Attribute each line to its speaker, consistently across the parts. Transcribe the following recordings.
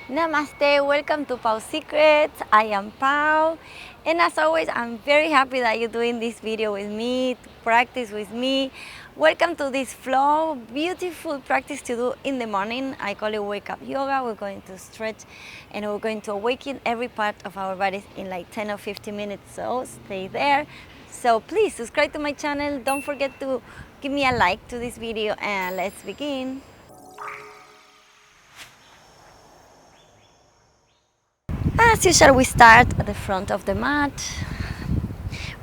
Speaker 1: Namaste, welcome to Pau Secrets. I am Pau, and as always, I'm very happy that you're doing this video with me, to practice with me. Welcome to this flow, beautiful practice to do in the morning. I call it wake up yoga. We're going to stretch and we're going to awaken every part of our bodies in like 10 or 15 minutes, so stay there. So please subscribe to my channel. Don't forget to give me a like to this video, and let's begin. As usual, we start at the front of the mat.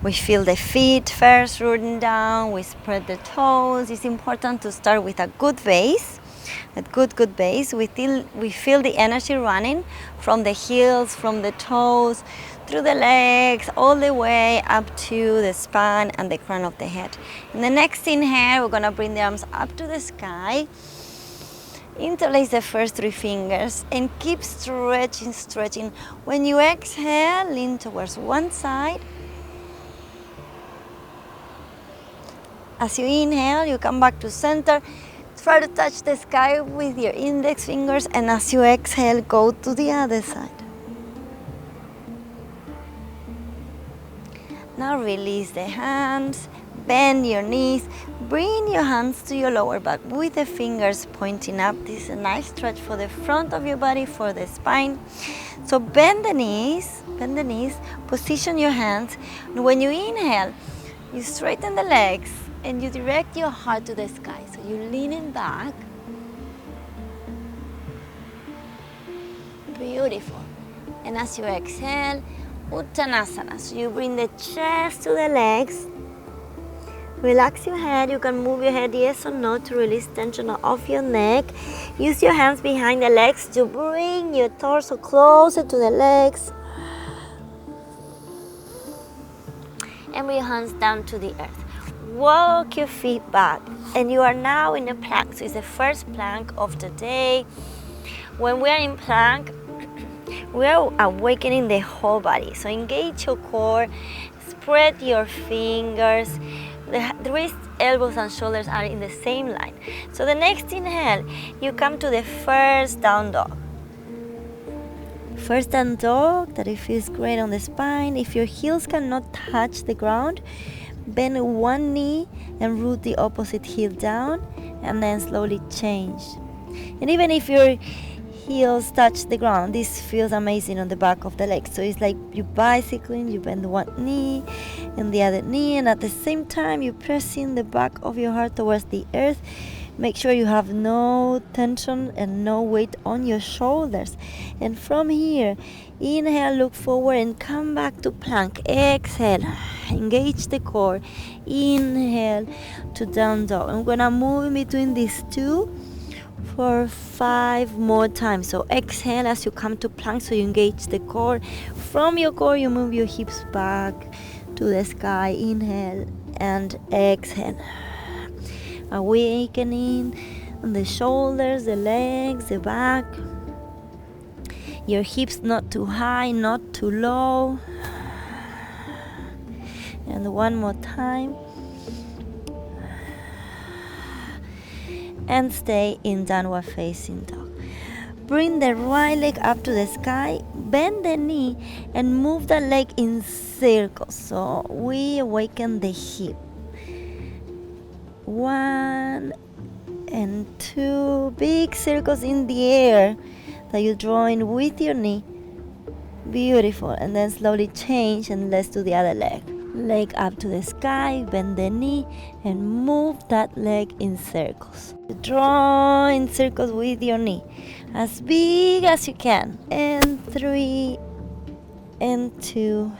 Speaker 1: We feel the feet first rooting down. We spread the toes. It's important to start with a good base, a good base. We feel the energy running from the heels, from the toes, through the legs, all the way up to the spine and the crown of the head. In the next inhale, we're gonna bring the arms up to the sky. Interlace the first three fingers and keep stretching. When you exhale, lean towards one side. As you inhale, you come back to center. Try to touch the sky with your index fingers, and as you exhale, go to the other side. Now release the hands, bend your knees, bring your hands to your lower back with the fingers pointing up. This is a nice stretch for the front of your body, for the spine. So bend the knees, position your hands. And when you inhale, you straighten the legs and you direct your heart to the sky. So you're leaning back. Beautiful. And as you exhale, Uttanasana. So you bring the chest to the legs. Relax your head. You can move your head yes or no to release tension off your neck. Use your hands behind the legs to bring your torso closer to the legs. And bring your hands down to the earth. Walk your feet back. And you are now in a plank. So it's the first plank of the day. When we are in plank, we are awakening the whole body. So engage your core, spread your fingers. The wrists, elbows, and shoulders are in the same line. So the next inhale, you come to the first down dog. First down dog, that it feels great on the spine. If your heels cannot touch the ground, bend one knee and root the opposite heel down, and then slowly change. And even if your heels touch the ground, this feels amazing on the back of the legs. So it's like you're bicycling, you bend one knee and the other knee, and at the same time you're pressing the back of your heart towards the earth. Make sure you have no tension and no weight on your shoulders. And from here, inhale, look forward and come back to plank. Exhale, engage the core. Inhale to down dog. I'm gonna move in between these two for 5 more times. So exhale as you come to plank, so you engage the core. From your core, you move your hips back to the sky. Inhale and exhale. Awakening on the shoulders, the legs, the back. Your hips not too high, not too low. And one more time. And stay in downward facing dog. Bring the right leg up to the sky, bend the knee and move the leg in circles. So we awaken the hip. 1 and 2 big circles in the air that you draw in with your knee. Beautiful. And then slowly change and let's do the other leg. Leg up to the sky, bend the knee and move that leg in circles. Draw in circles with your knee as big as you can. And 3 and 2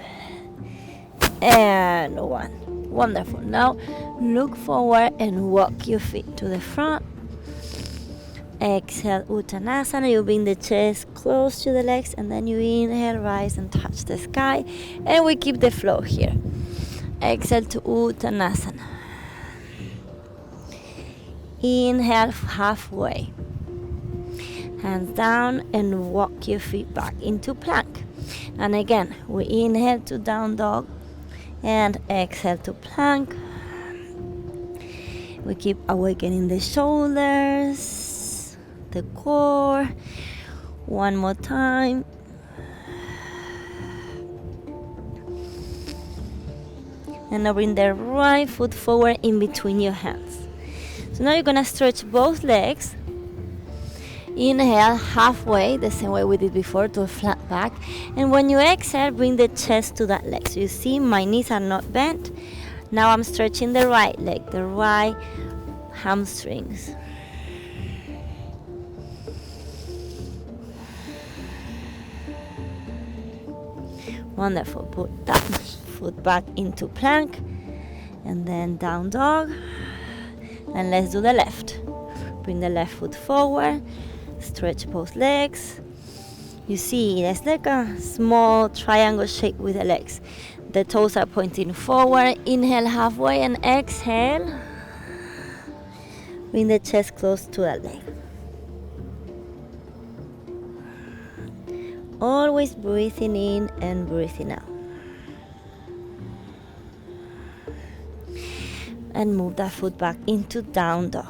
Speaker 1: and 1. Wonderful. Now look forward and walk your feet to the front. Exhale, Uttanasana. You bring the chest close to the legs, and then you inhale, rise and touch the sky. And we keep the flow here. Exhale to Uttanasana. Inhale halfway. Hands down and walk your feet back into plank. And again, we inhale to down dog and exhale to plank. We keep awakening the shoulders, the core. One more time. And now bring the right foot forward in between your hands. So now you're gonna stretch both legs. Inhale halfway, the same way we did before, to a flat back. And when you exhale, bring the chest to that leg. So you see my knees are not bent. Now I'm stretching the right leg, the right hamstrings. Wonderful. Put that foot back into plank and then down dog. And let's do the left. Bring the left foot forward. Stretch both legs. You see, it's like a small triangle shape with the legs. The toes are pointing forward. Inhale halfway and exhale. Bring the chest close to that leg. Always breathing in and breathing out. And move that foot back into down dog.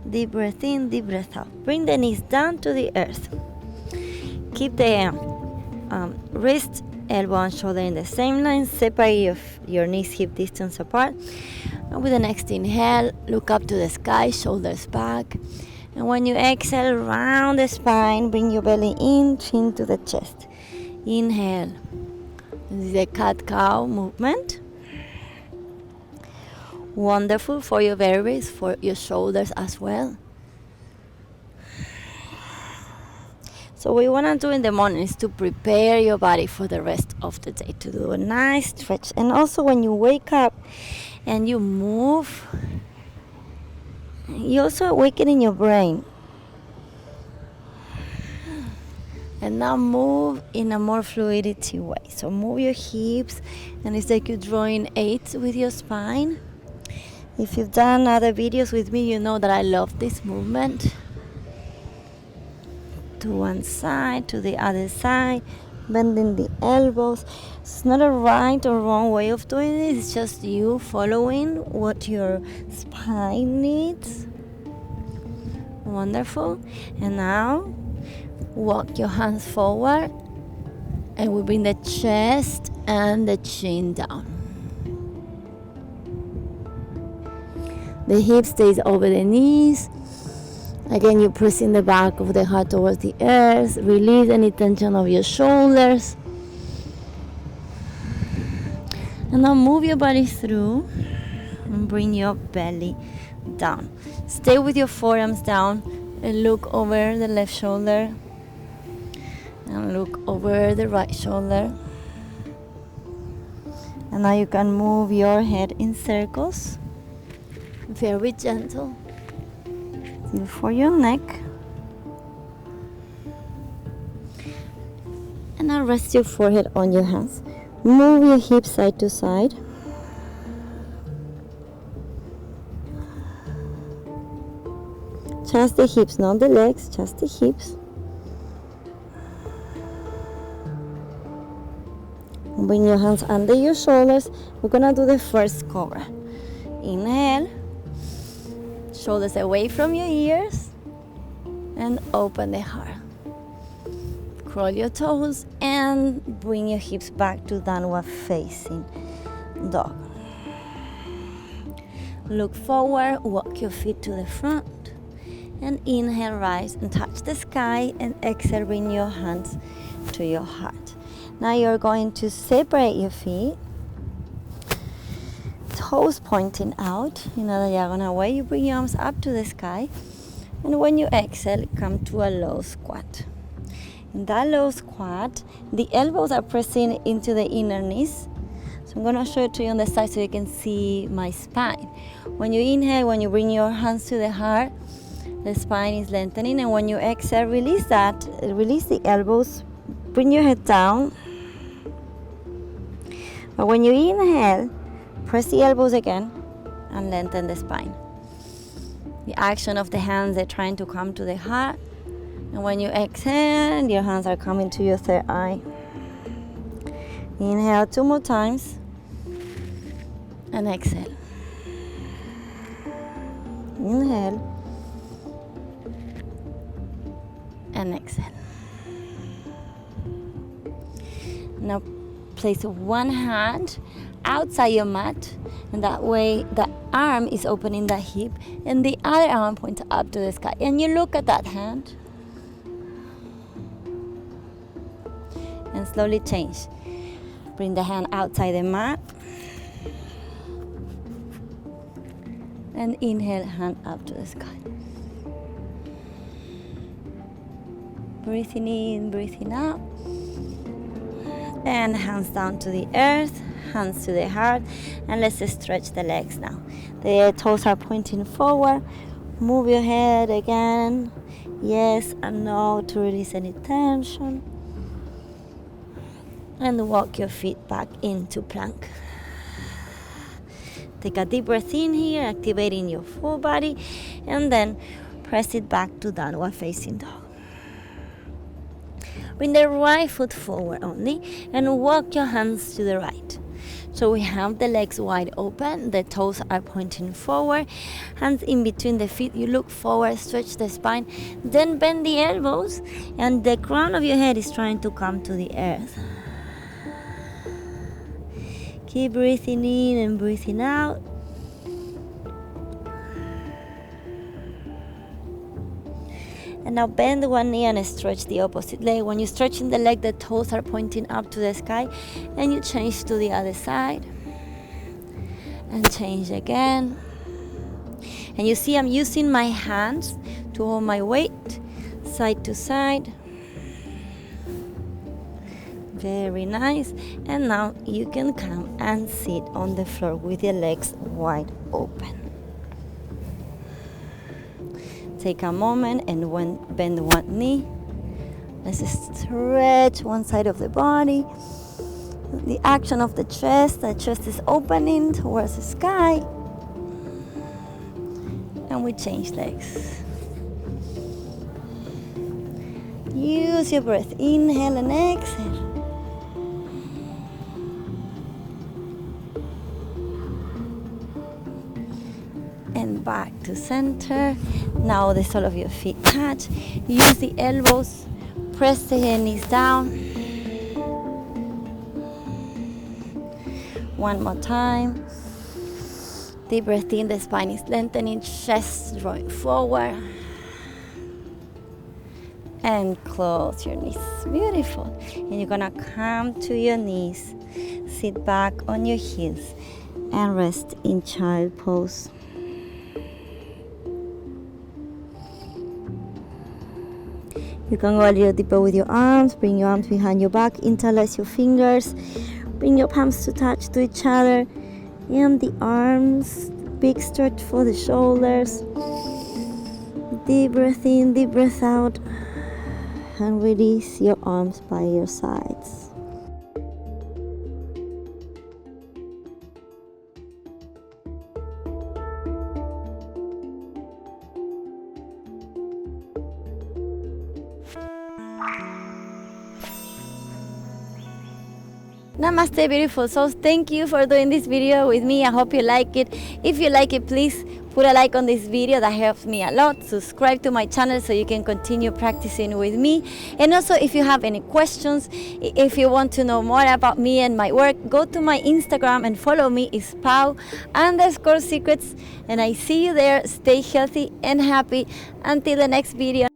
Speaker 1: Deep breath in, deep breath out. Bring the knees down to the earth. Keep the wrist, elbow and shoulder in the same line. Separate your knees hip distance apart. And with the next inhale, look up to the sky, shoulders back. And when you exhale, round the spine, bring your belly in, chin to the chest. Inhale. This is the cat-cow movement. Wonderful for your vertebrae, for your shoulders as well. So what you want to do in the morning is to prepare your body for the rest of the day, to do a nice stretch. And also when you wake up and you move, you also awaken your brain. And now move in a more fluidity way. So move your hips, and it's like you're drawing 8 with your spine. If you've done other videos with me, you know that I love this movement. To one side, to the other side, bending the elbows. It's not a right or wrong way of doing it. It's just you following what your spine needs. Wonderful. And now walk your hands forward, and we bring the chest and the chin down. The hip stays over the knees. Again, you're pressing the back of the heart towards the earth. Release any tension of your shoulders. And now move your body through and bring your belly down. Stay with your forearms down and look over the left shoulder. And look over the right shoulder. And now you can move your head in circles. Very gentle. Feel for your neck. And now rest your forehead on your hands. Move your hips side to side. Just the hips, not the legs, just the hips. Bring your hands under your shoulders. We're gonna do the first cobra. Inhale. Shoulders away from your ears. And open the heart. Curl your toes and bring your hips back to downward facing dog. Look forward, walk your feet to the front. And inhale, rise and touch the sky. And exhale, bring your hands to your heart. Now you're going to separate your feet. Toes pointing out in a diagonal way. You bring your arms up to the sky. And when you exhale, come to a low squat. In that low squat, the elbows are pressing into the inner knees. So I'm going to show it to you on the side so you can see my spine. When you inhale, when you bring your hands to the heart, the spine is lengthening. And when you exhale, release that. Release the elbows. Bring your head down. But when you inhale, press the elbows again and lengthen the spine. The action of the hands, they're trying to come to the heart. And when you exhale, your hands are coming to your third eye. Inhale 2 more times. And exhale. Inhale. and exhale. Now place one hand outside your mat, and that way the arm is opening the hip and the other arm points up to the sky, and you look at that hand and slowly change. Bring the hand outside the mat and inhale, hand up to the sky. Breathing in, breathing out. And hands down to the earth, hands to the heart, and let's stretch the legs now. The toes are pointing forward. Move your head again. Yes and no to release any tension. And walk your feet back into plank. Take a deep breath in here, activating your full body, and then press it back to downward facing dog. Bring the right foot forward only and walk your hands to the right. So we have the legs wide open, the toes are pointing forward, hands in between the feet, you look forward, stretch the spine, then bend the elbows, and the crown of your head is trying to come to the earth. Keep breathing in and breathing out. And now bend one knee and stretch the opposite leg. When you're stretching the leg, the toes are pointing up to the sky, and you change to the other side. And change again. And you see I'm using my hands to hold my weight, side to side. Very nice. And now you can come and sit on the floor with your legs wide open. Take a moment and bend one knee. Let's stretch one side of the body. The action of the chest is opening towards the sky. And we change legs. Use your breath. Inhale and exhale. And back to center. Now the sole of your feet touch. Use the elbows. Press the knees down. One more time. Deep breath in, the spine is lengthening, chest drawing forward. And close your knees. Beautiful. And you're gonna come to your knees. Sit back on your heels and rest in child pose. You can go a little deeper with your arms. Bring your arms behind your back. Interlace your fingers. Bring your palms to touch to each other. And the arms. Big stretch for the shoulders. Deep breath in, deep breath out. And release your arms by your sides. Namaste, beautiful souls. Thank you for doing this video with me. I hope you like it. If you like it, please put a like on this video. That helps me a lot. Subscribe to my channel so you can continue practicing with me. And also, if you have any questions, if you want to know more about me and my work, go to my Instagram and follow me. It's Pau_secrets. And I see you there. Stay healthy and happy. Until the next video.